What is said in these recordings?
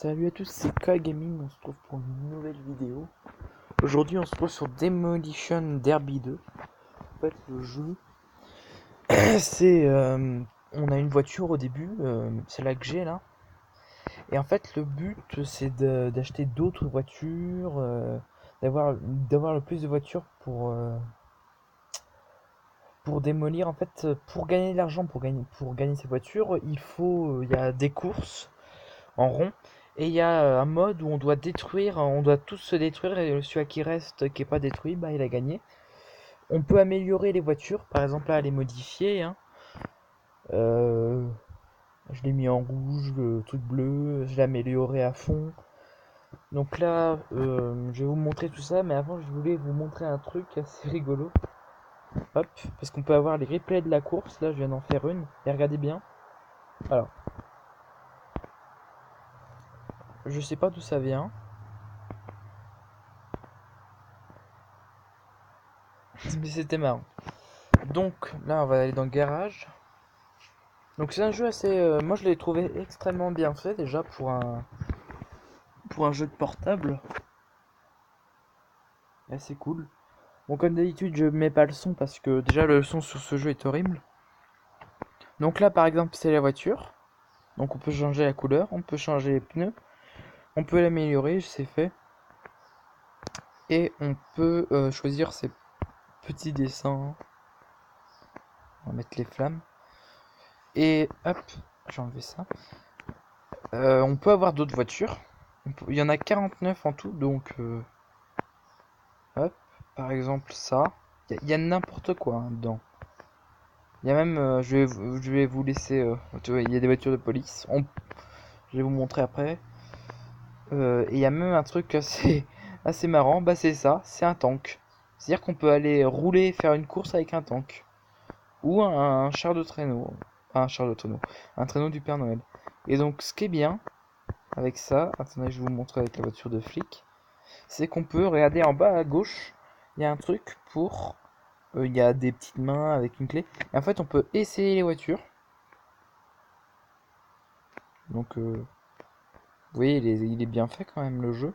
Salut à tous, c'est Kai Gaming, on se retrouve pour une nouvelle vidéo. Aujourd'hui on se retrouve sur Demolition Derby 2. En fait le jeu, c'est... on a une voiture au début, c'est la que j'ai là. Et en fait le but c'est d'acheter d'autres voitures, d'avoir le plus de voitures pour démolir. En fait pour gagner de l'argent, pour gagner ces voitures, il y a des courses en rond. Et il y a un mode où on doit détruire, on doit tous se détruire et celui qui reste, qui est pas détruit, bah il a gagné. On peut améliorer les voitures, par exemple là les modifier, hein. Euh, je l'ai mis en rouge, le truc bleu, je l'ai amélioré à fond. Donc là, je vais vous montrer tout ça, mais avant je voulais vous montrer un truc assez rigolo. Hop, parce qu'on peut avoir les replays de la course, là je viens d'en faire une, et regardez bien. Alors, je sais pas d'où ça vient, mais c'était marrant. Donc là on va aller dans le garage. Donc c'est un jeu assez... moi je l'ai trouvé extrêmement bien fait déjà pour un jeu de portable. Assez cool. Bon comme d'habitude je mets pas le son parce que déjà le son sur ce jeu est horrible. Donc là par exemple c'est la voiture. Donc on peut changer la couleur, on peut changer les pneus, on peut l'améliorer, c'est fait. Et on peut choisir ces petits dessins. On va mettre les flammes. Et hop, j'ai enlevé ça. On peut avoir d'autres voitures. Il y en a 49 en tout, donc hop, par exemple ça. Il y a n'importe quoi hein, dedans. Il y a même, je vais vous laisser, tu vois, il y a des voitures de police. Je vais vous montrer après. Et il y a même un truc assez, assez marrant, bah c'est ça, c'est un tank. C'est-à-dire qu'on peut aller rouler, faire une course avec un tank. Ou un char de traîneau. Un char de traîneau. Un traîneau du Père Noël. Et donc ce qui est bien avec ça, attendez, je vais vous montrer avec la voiture de flic, c'est qu'on peut regarder en bas à gauche, il y a un truc pour... il y a des petites mains avec une clé. Et en fait, on peut essayer les voitures. Donc, vous voyez, il est bien fait quand même le jeu.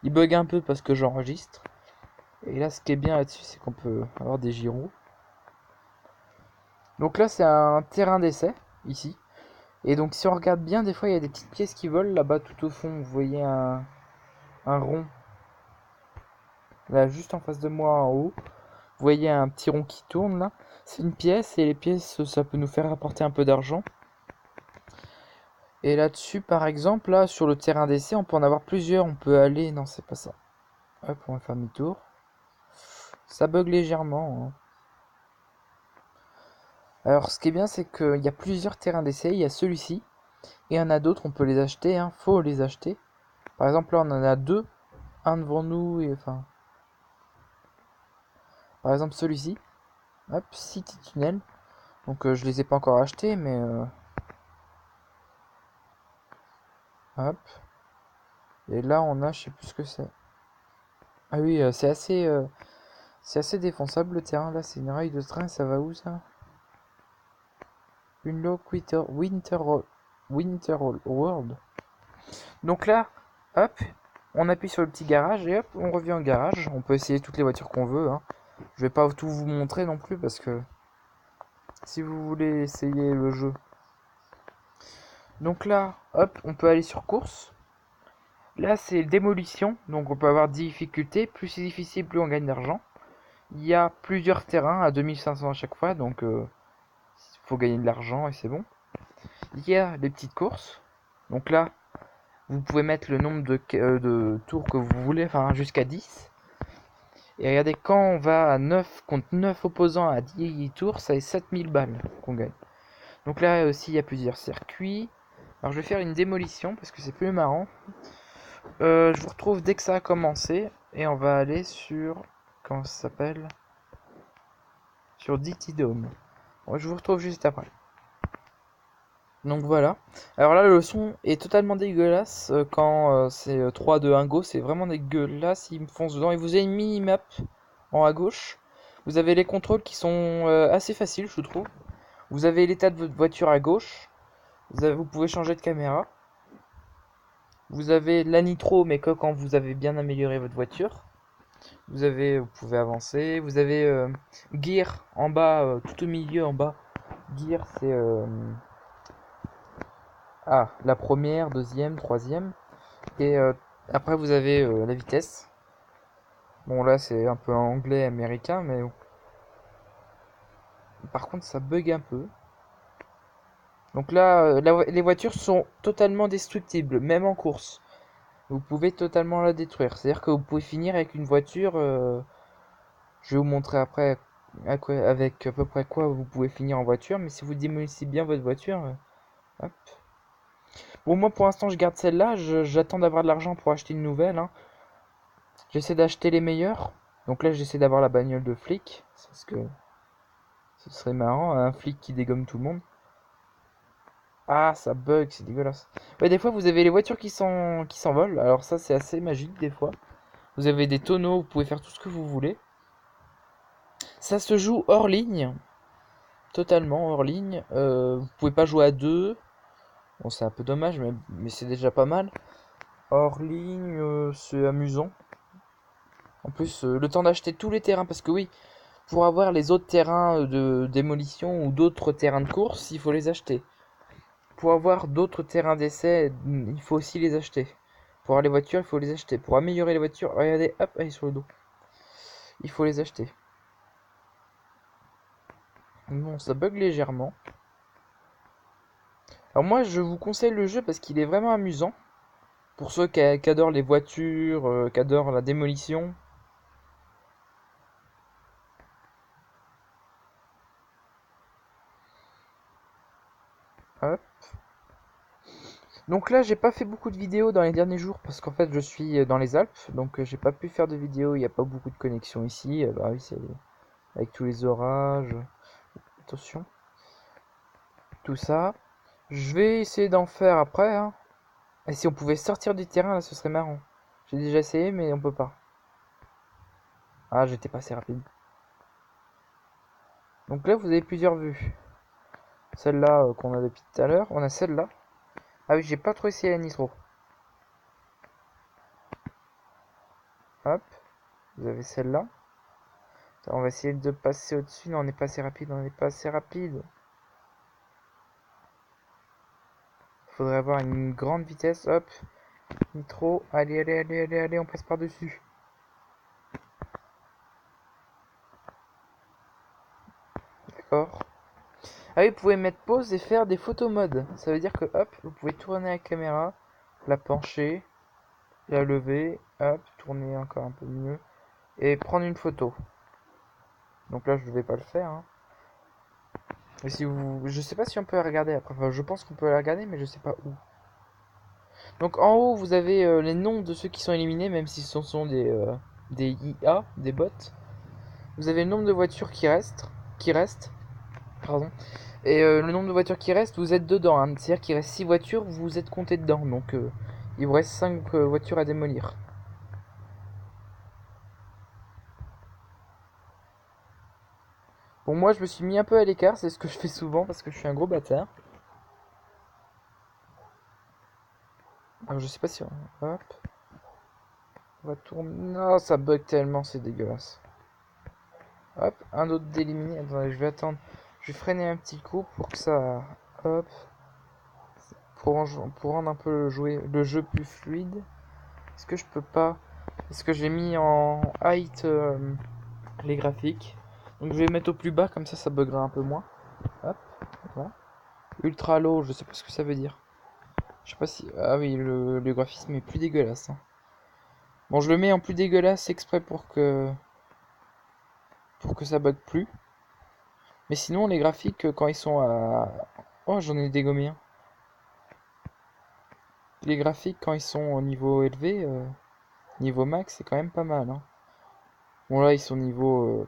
Il bug un peu parce que j'enregistre. Et là, ce qui est bien là-dessus, c'est qu'on peut avoir des gyros. Donc là, c'est un terrain d'essai, ici. Et donc, si on regarde bien, des fois, il y a des petites pièces qui volent là-bas tout au fond. Vous voyez un rond. Là, juste en face de moi, en haut. Vous voyez un petit rond qui tourne là. C'est une pièce et les pièces, ça peut nous faire apporter un peu d'argent. Et là-dessus, par exemple, là, sur le terrain d'essai, on peut en avoir plusieurs. On peut aller... Non, c'est pas ça. Hop, on va faire demi-tour. Ça bug légèrement, hein. Alors, ce qui est bien, c'est qu'il y a plusieurs terrains d'essai. Il y a celui-ci. Et il y en a d'autres, on peut les acheter, hein. Faut les acheter. Par exemple, là, on en a deux. Un devant nous et... Enfin... Par exemple, celui-ci. Hop, City Tunnel. Donc, je les ai pas encore achetés, mais... Hop. Et là, on a... Je sais plus ce que c'est. Ah oui, c'est assez défonçable le terrain. Là, c'est une rail de train. Ça va où, ça? Une low Winter World. Donc là, hop, on appuie sur le petit garage et hop, on revient au garage. On peut essayer toutes les voitures qu'on veut, hein. Je vais pas tout vous montrer non plus parce que si vous voulez essayer le jeu. Donc là, hop, on peut aller sur course. Là, c'est démolition. Donc on peut avoir difficulté. Plus c'est difficile, plus on gagne d'argent. Il y a plusieurs terrains à 2500 à chaque fois. Donc faut gagner de l'argent et c'est bon. Il y a les petites courses. Donc là, vous pouvez mettre le nombre de tours que vous voulez, enfin jusqu'à 10. Et regardez, quand on va à 9 contre 9 opposants à 10 tours, ça est 7000 balles qu'on gagne. Donc là aussi, il y a plusieurs circuits. Alors je vais faire une démolition parce que c'est plus marrant. Je vous retrouve dès que ça a commencé. Et on va aller sur... Comment ça s'appelle? Sur DT Dome. Bon, je vous retrouve juste après. Donc voilà. Alors là, le son est totalement dégueulasse quand c'est 3, 2, 1, go. C'est vraiment dégueulasse. Il me fonce dedans. Et vous avez une mini-map en haut à gauche. Vous avez les contrôles qui sont assez faciles, je trouve. Vous avez l'état de votre voiture à gauche. Vous pouvez changer de caméra. Vous avez la nitro, mais que quand vous avez bien amélioré votre voiture. Vous pouvez avancer. Vous avez gear en bas, tout au milieu en bas. Gear, c'est la première, deuxième, troisième. Et après, vous avez la vitesse. Bon, là, c'est un peu anglais américain, mais bon. Par contre, ça bug un peu. Donc là, les voitures sont totalement destructibles, même en course. Vous pouvez totalement la détruire. C'est-à-dire que vous pouvez finir avec une voiture. Je vais vous montrer après avec à peu près quoi vous pouvez finir en voiture. Mais si vous démolissez bien votre voiture, hop. Bon, moi pour l'instant, je garde celle-là. J'attends d'avoir de l'argent pour acheter une nouvelle, hein. J'essaie d'acheter les meilleures. Donc là, j'essaie d'avoir la bagnole de flic. Parce que ce serait marrant, un flic qui dégomme tout le monde. Ah, ça bug, c'est dégueulasse. Ouais, des fois, vous avez les voitures qui s'envolent. Alors ça, c'est assez magique des fois. Vous avez des tonneaux, vous pouvez faire tout ce que vous voulez. Ça se joue hors ligne. Totalement hors ligne. Vous pouvez pas jouer à deux. Bon, c'est un peu dommage, mais c'est déjà pas mal. Hors ligne, c'est amusant. En plus, le temps d'acheter tous les terrains, parce que oui, pour avoir les autres terrains de démolition ou d'autres terrains de course, il faut les acheter. Pour avoir d'autres terrains d'essai, il faut aussi les acheter. Pour avoir les voitures, il faut les acheter. Pour améliorer les voitures, regardez, hop, elle est sur le dos. Il faut les acheter. Bon, ça bug légèrement. Alors moi, je vous conseille le jeu parce qu'il est vraiment amusant. Pour ceux qui adorent les voitures, qui adorent la démolition. Hop. Donc là, j'ai pas fait beaucoup de vidéos dans les derniers jours parce qu'en fait, je suis dans les Alpes, donc j'ai pas pu faire de vidéos. Il n'y a pas beaucoup de connexion ici. Bah oui, c'est avec tous les orages. Attention, tout ça. Je vais essayer d'en faire après, hein. Et si on pouvait sortir du terrain, là, ce serait marrant. J'ai déjà essayé, mais on peut pas. Ah, j'étais pas assez rapide. Donc là, vous avez plusieurs vues. Celle-là qu'on a depuis tout à l'heure. On a celle-là. Ah oui, j'ai pas trop essayé la nitro. Hop, vous avez celle-là. On va essayer de passer au-dessus. Non, on n'est pas assez rapide, on n'est pas assez rapide. Faudrait avoir une grande vitesse. Hop, nitro. Allez, allez, allez, allez, allez, on passe par-dessus. D'accord. Ah oui, vous pouvez mettre pause et faire des photos mode. Ça veut dire que hop, vous pouvez tourner la caméra, la pencher, la lever, hop, tourner encore un peu mieux et prendre une photo. Donc là, je ne vais pas le faire, hein. Et si vous, je sais pas si on peut la regarder après. Enfin, je pense qu'on peut la regarder, mais je sais pas où. Donc en haut, vous avez les noms de ceux qui sont éliminés, même si ce sont des IA, des bots. Vous avez le nombre de voitures qui restent, pardon. Et le nombre de voitures qui restent, vous êtes dedans, hein. C'est-à-dire qu'il reste 6 voitures, vous êtes compté dedans. Donc il vous reste 5 voitures à démolir. Bon, moi je me suis mis un peu à l'écart, c'est ce que je fais souvent parce que je suis un gros bâtard. Alors je sais pas si Hop, on va tourner. Non, ça bug tellement, c'est dégueulasse. Hop, un autre d'éliminé. Attendez, je vais attendre. Je vais freiner un petit coup pour que ça. Hop. Pour rendre un peu le jeu plus fluide. Est-ce que je peux pas. Est-ce que j'ai mis en height les graphiques. Donc je vais mettre au plus bas, comme ça buggera un peu moins. Hop, voilà. Ultra low, je sais pas ce que ça veut dire. Je sais pas si. Ah oui, le graphisme est plus dégueulasse, hein. Bon, je le mets en plus dégueulasse exprès pour que ça bug plus. Mais sinon, les graphiques, quand ils sont à. Oh, j'en ai dégommé un. Les graphiques, quand ils sont au niveau élevé, niveau max, c'est quand même pas mal, hein. Bon, là, ils sont niveau.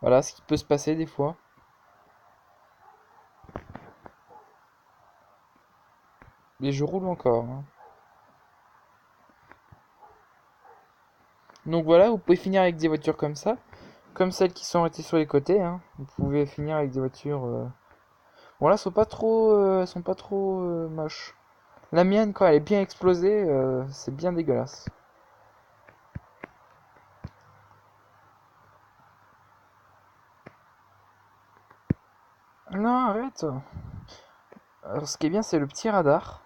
Voilà, ce qui peut se passer des fois. Mais je roule encore, hein. Donc voilà, vous pouvez finir avec des voitures comme ça. Comme celles qui sont arrêtées sur les côtés, hein. Vous pouvez finir avec des voitures. Bon, là, elles sont pas trop moches. La mienne, quand elle est bien explosée, c'est bien dégueulasse. Non, arrête. Alors, ce qui est bien, c'est le petit radar.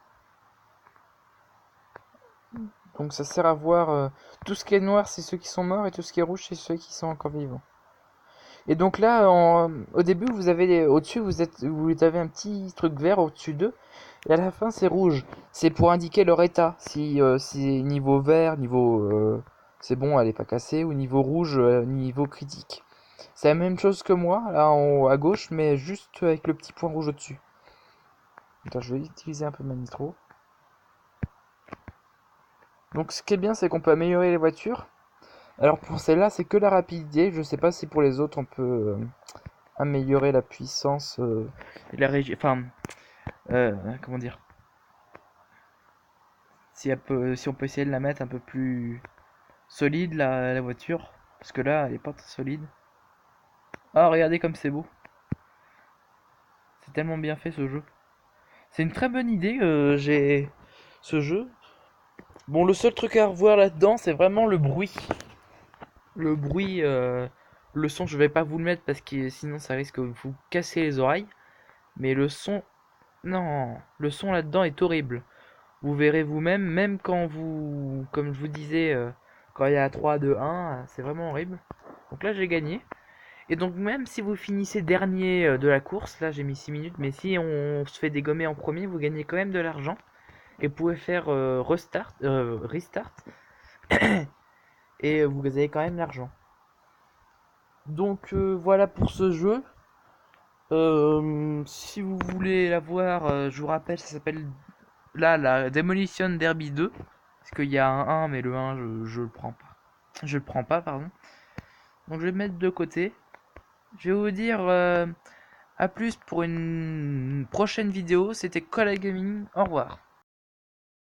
Donc ça sert à voir tout ce qui est noir, c'est ceux qui sont morts, et tout ce qui est rouge, c'est ceux qui sont encore vivants. Et donc là, au début, vous avez au-dessus, vous avez un petit truc vert au-dessus d'eux, et à la fin, c'est rouge. C'est pour indiquer leur état. Si niveau vert, niveau c'est bon, elle est pas cassée, ou niveau rouge, niveau critique. C'est la même chose que moi, là en haut à gauche, mais juste avec le petit point rouge au-dessus. Attends, je vais utiliser un peu ma nitro. Donc ce qui est bien, c'est qu'on peut améliorer les voitures. Alors pour celle-là, c'est que la rapidité. Je sais pas si pour les autres, on peut améliorer la puissance et la régie. Enfin, comment dire? Si on peut essayer de la mettre un peu plus solide, la voiture. Parce que là, elle est pas très solide. Ah, regardez comme c'est beau. C'est tellement bien fait ce jeu. C'est une très bonne idée, j'ai ce jeu. Bon, le seul truc à revoir là-dedans, c'est vraiment le bruit. Le bruit, le son, je vais pas vous le mettre parce que sinon ça risque de vous casser les oreilles. Mais le son, non, le son là-dedans est horrible. Vous verrez vous-même, même quand vous, comme je vous disais, quand il y a 3, 2, 1, c'est vraiment horrible. Donc là, j'ai gagné. Et donc même si vous finissez dernier de la course, là j'ai mis 6 minutes, mais si on se fait dégommer en premier, vous gagnez quand même de l'argent. Et vous pouvez faire restart, et vous avez quand même l'argent. Donc voilà pour ce jeu. Si vous voulez la voir, je vous rappelle, ça s'appelle là la Demolition Derby 2. Parce qu'il y a un 1, mais le 1, je le prends pas. Je le prends pas, pardon. Donc je vais le mettre de côté. Je vais vous dire à plus pour une prochaine vidéo. C'était Cola Gaming. Au revoir.